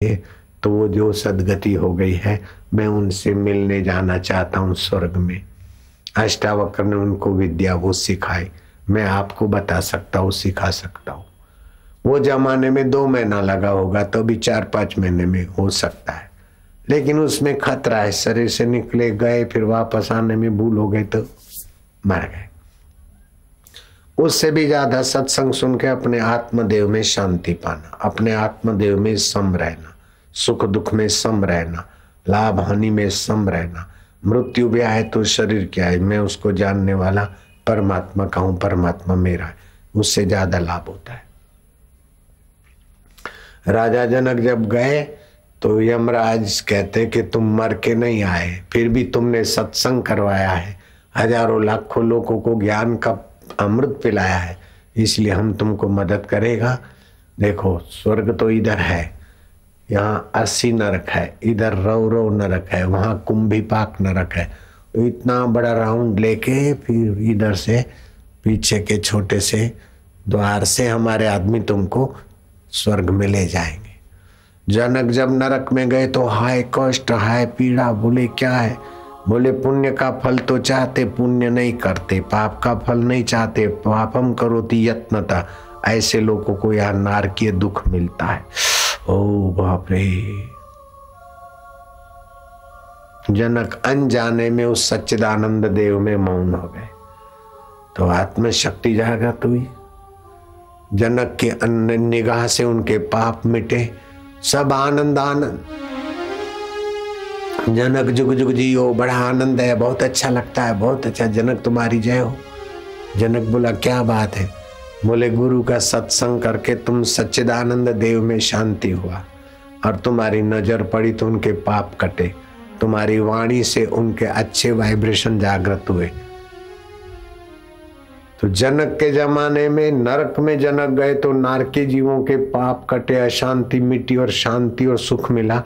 तो वो जो सदगति हो गई है, मैं उनसे मिलने जाना चाहता हूँ स्वर्ग में। अष्टावक्र ने उनको विद्या वो सिखाई, मैं आपको बता सकता हूँ, सिखा सकता हूँ। वो जमाने में 2 महीना लगा होगा, तो भी 4-5 महीने में हो सकता है, लेकिन उसमें खतरा है। शरीर से निकले गए, फिर वापस आने में भूल हो गए तो मर गए। उससे भी ज्यादा सत्संग सुन के अपने आत्मदेव में शांति पाना, अपने आत्मदेव में सम रहना, सुख दुख में सम रहना, लाभ हानि में सम रहना। मृत्यु भी आए तो शरीर क्या है, मैं उसको जानने वाला परमात्मा का हूं, परमात्मा मेरा है, उससे ज्यादा लाभ होता है। राजा जनक जब गए तो यमराज कहते कि तुम मर के नहीं आए, फिर भी तुमने सत्संग करवाया है, हजारों लाखों लोगों को ज्ञान का अमृत पिलाया है, इसलिए हम तुमको मदद करेगा। देखो स्वर्ग तो इधर है, यहाँ 80 नरक है, इधर रौ नरक है, वहां कुंभीपाक नरक है। इतना बड़ा राउंड लेके फिर इधर से पीछे के छोटे से द्वार से हमारे आदमी तुमको स्वर्ग में ले जाएंगे। जनक जब नरक में गए तो हाय कष्ट, हाय पीड़ा। बोले क्या है? बोले पुण्य का फल तो चाहते, पुण्य नहीं करते, पाप का फल नहीं चाहते, पापम करोति यत्नता। ऐसे लोगों को यहाँ नारकीय दुख मिलता है। ओ बाप रे! जनक अनजाने में उस सच्चिदानंद देव में मौन हो गए, तो आत्मशक्ति जागृत हुई। जनक के अन्य निगाह से उनके पाप मिटे, सब आनंद आनंद। जनक जुग जुग जियो, बड़ा आनंद है, बहुत अच्छा लगता है, बहुत अच्छा। जनक तुम्हारी जय हो। जनक बोला क्या बात है? बोले गुरु का सत्संग करके तुम सच्चिदानंद देव में शांति हुआ, और तुम्हारी नजर पड़ी तो उनके पाप कटे, तुम्हारी वाणी से उनके अच्छे वाइब्रेशन जागृत हुए। तो जनक के जमाने में नरक में जनक गए तो नारकी जीवों के पाप कटे, अशांति मिटी और शांति और सुख मिला।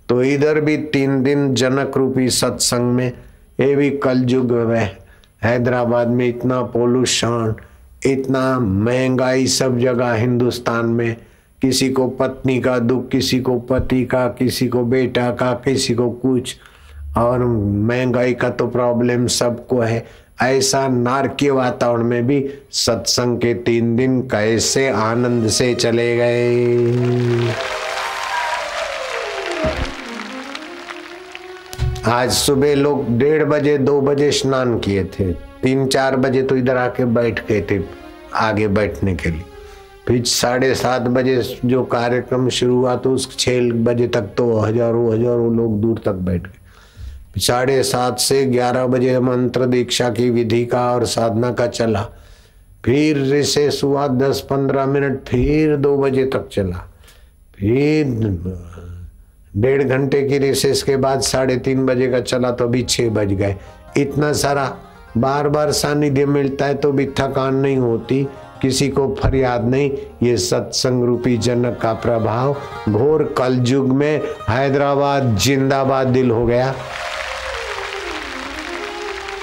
तो इधर भी 3 दिन जनक रूपी सत्संग में, ये भी कलयुग में हैदराबाद में इतना पोल्यूशन, इतना महंगाई सब जगह हिंदुस्तान में, किसी को पत्नी का दुख, किसी को पति का, किसी को बेटा का, किसी को कुछ, और महंगाई का तो प्रॉब्लम सबको है। ऐसा नारकीय वातावरण में भी सत्संग के 3 दिन कैसे आनंद से चले गए। आज सुबह लोग 1:30 बजे 2 बजे स्नान किए थे, 3-4 बजे तो इधर आके बैठ गए थे आगे बैठने के लिए। फिर 7:30 बजे जो कार्यक्रम शुरू हुआ तो उस 6 बजे तक तो हजारों लोग दूर तक बैठ गए। 7:30 से 11 बजे मंत्र दीक्षा की विधि का और साधना का चला, फिर रिसेस हुआ 10-15 मिनट, फिर 2 बजे तक चला, फिर 1.5 घंटे की रिसेस के बाद 3:30 बजे का चला, तो अभी 6 बज गए। इतना सारा बार बार सानिध्य मिलता है तो भी थकान नहीं होती, किसी को फरियाद नहीं। ये सत्संग रूपी जनक का प्रभाव घोर कलयुग में हैदराबाद जिंदाबाद दिल हो गया।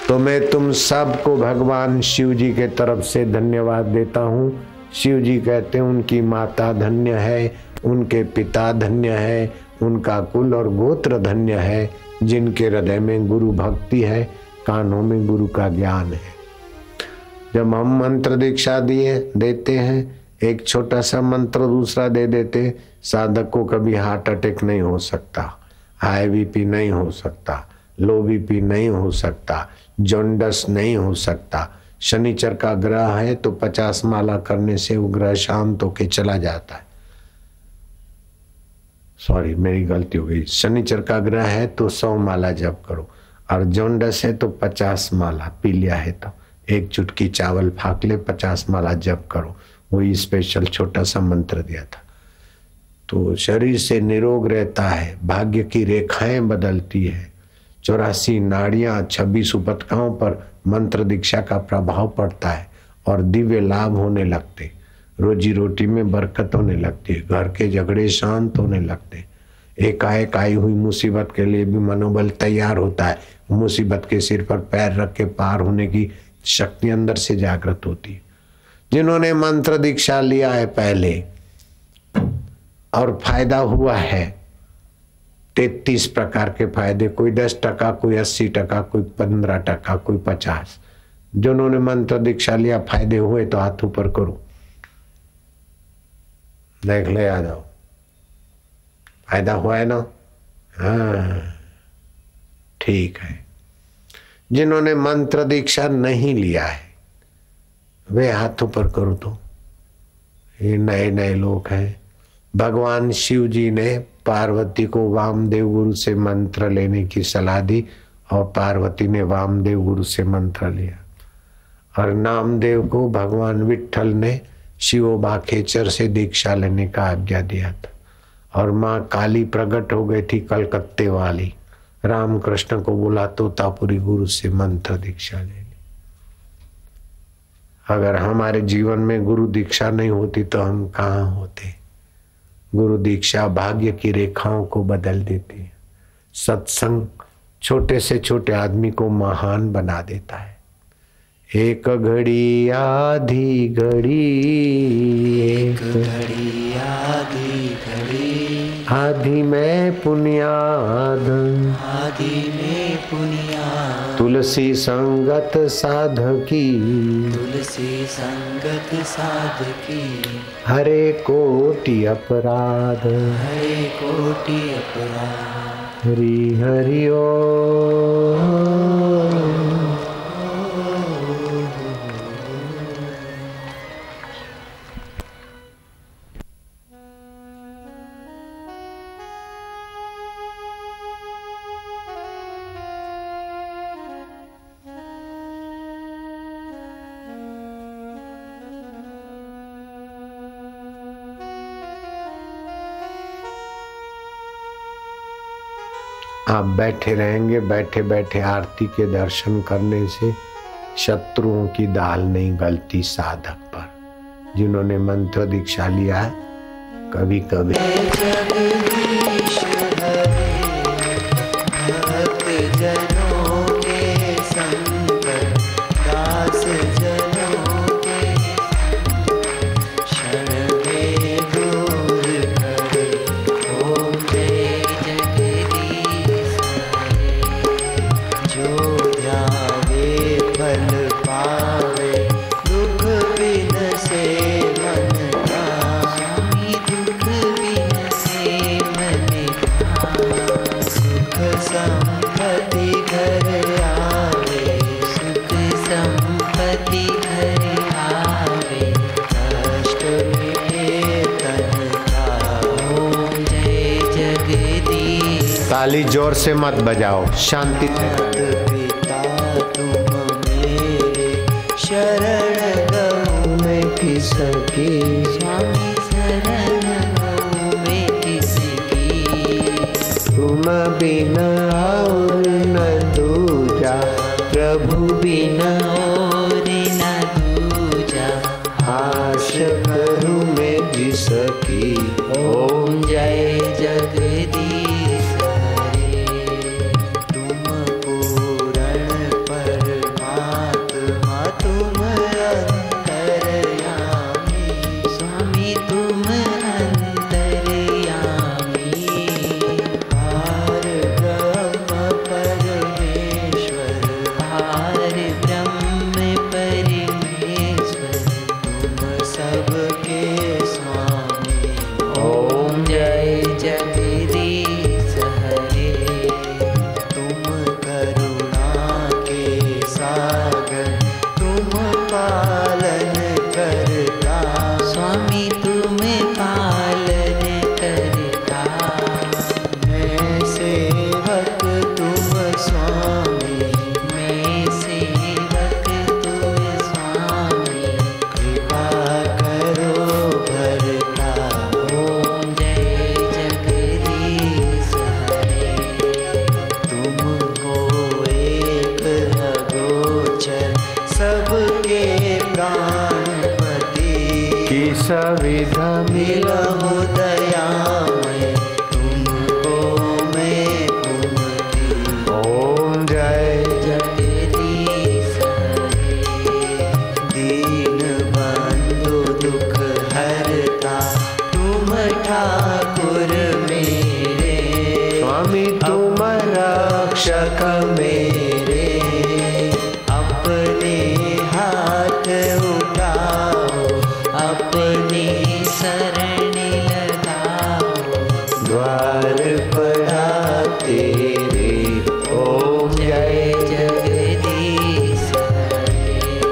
तो मैं तुम सबको भगवान शिव जी के तरफ से धन्यवाद देता हूँ। शिव जी कहते हैं उनकी माता धन्य है, उनके पिता धन्य है, उनका कुल और गोत्र धन्य है, जिनके हृदय में गुरु भक्ति है, कानों में गुरु का ज्ञान है। जब हम मंत्र दीक्षा देते हैं, एक छोटा सा मंत्र दूसरा दे देते, साधक को कभी हार्ट अटैक नहीं हो सकता, हाई बीपी नहीं हो सकता, लो बीपी नहीं हो सकता, जॉन्डस नहीं हो सकता। शनिचर का ग्रह है तो 50 माला करने से वो ग्रह शांत होके चला जाता है। सॉरी मेरी गलती हो गई, शनिचर का ग्रह है तो 100 माला जप करो, और जॉन्डस है तो 50 माला, पी लिया है तो 1 चुटकी चावल फाक ले, 50 माला जप करो। वही स्पेशल छोटा सा मंत्र दिया था। तो शरीर से निरोग रहता है, भाग्य की रेखाएं बदलती है, 84 नाड़ियां, 26 उपतकाओं पर मंत्र दीक्षा का प्रभाव पड़ता है, और दिव्य लाभ होने लगते, रोजी रोटी में बरकत होने लगती है, घर के झगड़े शांत होने लगते, एकाएक आई हुई मुसीबत के लिए भी मनोबल तैयार होता है, मुसीबत के सिर पर पैर रख के पार होने की शक्ति अंदर से जागृत होती है। जिन्होंने मंत्र दीक्षा लिया है पहले, और फायदा हुआ है 33 प्रकार के फायदे, कोई 10%, कोई 80%, कोई 15%, कोई 50। जिन्होंने मंत्र दीक्षा लिया फायदे हुए तो हाथ ऊपर करो, देख ले, आ जाओ। फायदा हुआ है ना? हाँ ठीक है। जिन्होंने मंत्र दीक्षा नहीं लिया है वे हाथ ऊपर करो। तो ये नए नए लोग हैं। भगवान शिव जी ने पार्वती को वामदेव गुरु से मंत्र लेने की सलाह दी और पार्वती ने वामदेव गुरु से मंत्र लिया। और नामदेव को भगवान विट्ठल ने शिवोबा खेचर से दीक्षा लेने का आज्ञा दिया था। और माँ काली प्रकट हो गई थी कलकत्ते वाली, रामकृष्ण को बोला तोतापुरी गुरु से मंत्र दीक्षा ले ली। अगर हमारे जीवन में गुरु दीक्षा नहीं होती तो हम कहाँ होते। गुरु दीक्षा भाग्य की रेखाओं को बदल देती है। सत्संग छोटे से छोटे आदमी को महान बना देता है। एक घड़ी आधी घड़ी, एक घड़ी आधी घड़ी, आधी में पुण्याद, आधी में पुण्याद, तुलसी संगत साधकी, तुलसी संगत साधकी, हरे कोटि अपराध, हरे कोटि अपराध, हरि हरि ओम। आप बैठे रहेंगे, बैठे बैठे आरती के दर्शन करने से शत्रुओं की दाल नहीं गलती साधक पर। जिन्होंने मंत्र दीक्षा लिया है कभी कभी ताली जोर से मत बजाओ, शांति से। शरण गहूँ में किसकी, स्वामी शरण गहूँ में किसकी, तुम बिना और न दूजा, प्रभु बिना और न दूजा, आश करूँ मैं जिसकी। ओम जय जगदीश ब्रह्म रक्षक मेरे, अपने हाथ उठाओ, अपनी शरण लगाओ। द्वार पड़ा तेरे, ओम जय जगदीश हरे।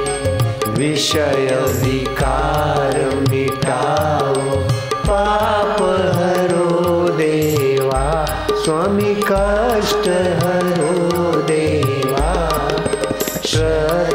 विषय विकार मिटाओ, पाप हरो देवा, स्वामी कष्ट हरो देवा। श्रद्धा